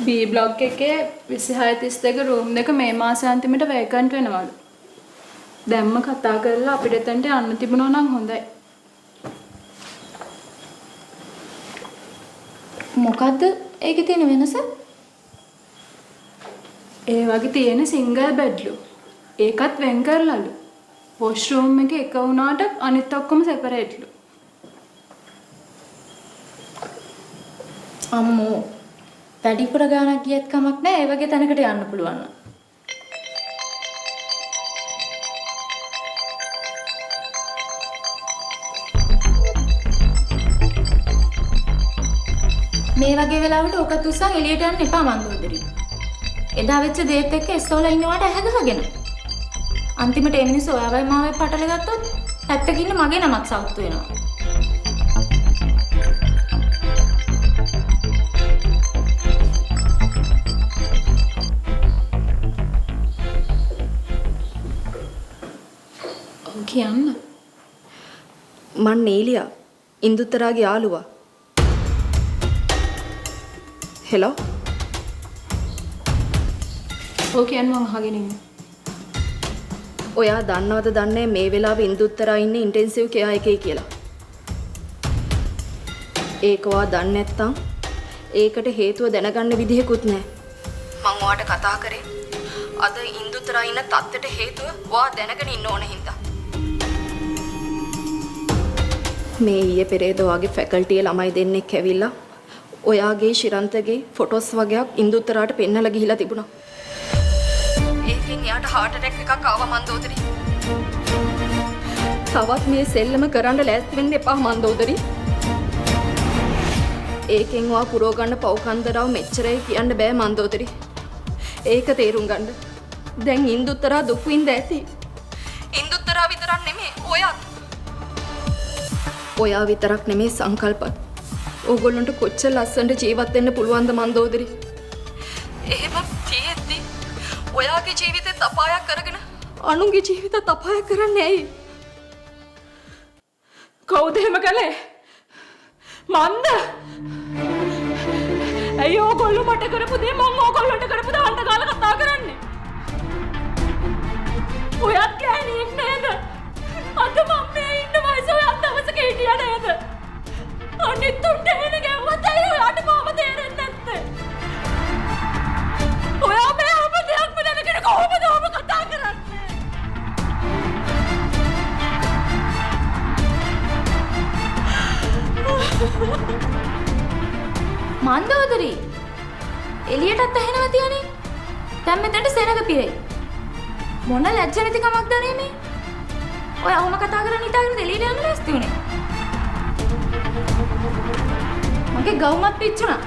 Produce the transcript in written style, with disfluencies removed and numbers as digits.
B block එකේ 26 32 room දෙක මේ මාසෙ අන්තිමට vacant වෙනවලු. දැම්ම කතා කරලා අපිට එතනට යන්න තිබුණා නම් හොඳයි. මොකද්ද ඒකේ තියෙන වෙනස? ඒ වගේ තියෙන single bedලු. ඒකත් වෙන් කරලාලු. washroom එක එක වුණාට අනිත් ඔක්කොම separatelු. අම්මෝ වැඩිපුර ගානක් ගියත් කමක් නැහැ. ඒ වගේ තැනකට යන්න පුළුවන්. මේ වගේ වෙලාවට ඔකත් උස්සන් එළියට යන්න එපා මන්දෝදරි. එදා වෙච්ච දේත් එක්ක එස්සෝලා ඉන්නවට ඇහැගහගෙන. අන්තිමට ඒ මිනිස්සු ඔයාවයි මාවයි පටල ගත්තොත් පැත්තකින් ඉන්න මගේ නමක් සවුත් වෙනවා. කියන්න. මන් නීලියා ඉන්දුතරාගේ යාළුවා. හෙලෝ. ඔව් කියන්න මං අහගෙන ඉන්නේ. ඔයා දන්නවද දන්නේ මේ වෙලාවේ ඉන්දුතරා ඉන්නේ ඉන්ටෙන්සිව් කෙයා එකේ කියලා? ඒක ඔයා දන්නේ නැත්තම් ඒකට හේතුව දැනගන්න විදිහකුත් නැහැ. මං ඔයාට කතා කරේ අද ඉන්දුතරා ඉන්න තත්ත්වයට හේතුව ඔයා දැනගෙන ඉන්න ඕන හින්දා. මේ ඊයේ පෙරේද ඔයාගේ ෆැකල්ටියේ ළමයි දෙන්නෙක් ඇවිල්ලා ඔයාගේ ශිරන්තගේ ෆොටෝස් වගේක් ඉන්දුතරාට පෙන්නලා ගිහිලා තිබුණා. ඒකෙන් එයාට heart attack එකක් ආවා මන්දෝදරි. තවත් මේ සෙල්ලම කරන්න ලෑස්ති වෙන්න එපා මන්දෝදරි. ඒකෙන් ඔයා පුරව ගන්න පව්කන්දරව මෙච්චරයි කියන්න බෑ මන්දෝදරි. ඒක තේරුම් ගන්න. දැන් ඉන්දුතරා දුක් විඳ ඇති. ඉන්දුතරා විතරක් නෙමෙයි ඔයත්. ඔයා විතරක් නෙමෙයි සංකල්පත්. ඕගොල්ලන්ට කොච්චර ලස්සනට ජීවත් වෙන්න පුළුවන්ද මන්දෝදරි? එහෙම තියෙද්දි ඔයාගේ ජීවිතේ තපායක් කරගෙන අනුන්ගේ ජීවිත තපායක් කරන්නේ ඇයි? කවුද එහෙම කළේ? මන්ද? ඇයි ඕගොල්ලෝ මට කරපු දේ මං ඕගොල්ලන්ට කරපු දාන්න ගාලා කතා කරන්නේ? ඔයත් කෑණියෙක් නේද? අද මම මේ ඉන්න වයස ඔයත් දවසක හිටියා නේද? අනිත් උන්ට එහෙන ගැව්වත් ඇයි ඔයාට මාව තේරෙන්නේ නැත්තේ? ඔයා මේ හැම දෙයක්ම දැනගෙන කොහොමද ඔබ කතා කරන්නේ? මන්දෝදරි එළියටත් ඇහෙනවා තියනේ. දැන් මෙතනට සෙනග පිරෙයි. මොන ලැජ්ජ නැති කමක්ද මේ? ඔය අවම කතා කරන් හිතාගෙන එළියට යන්න ලෑස්ති උනේ. මගේ ගවුමත් පිච්චුණා.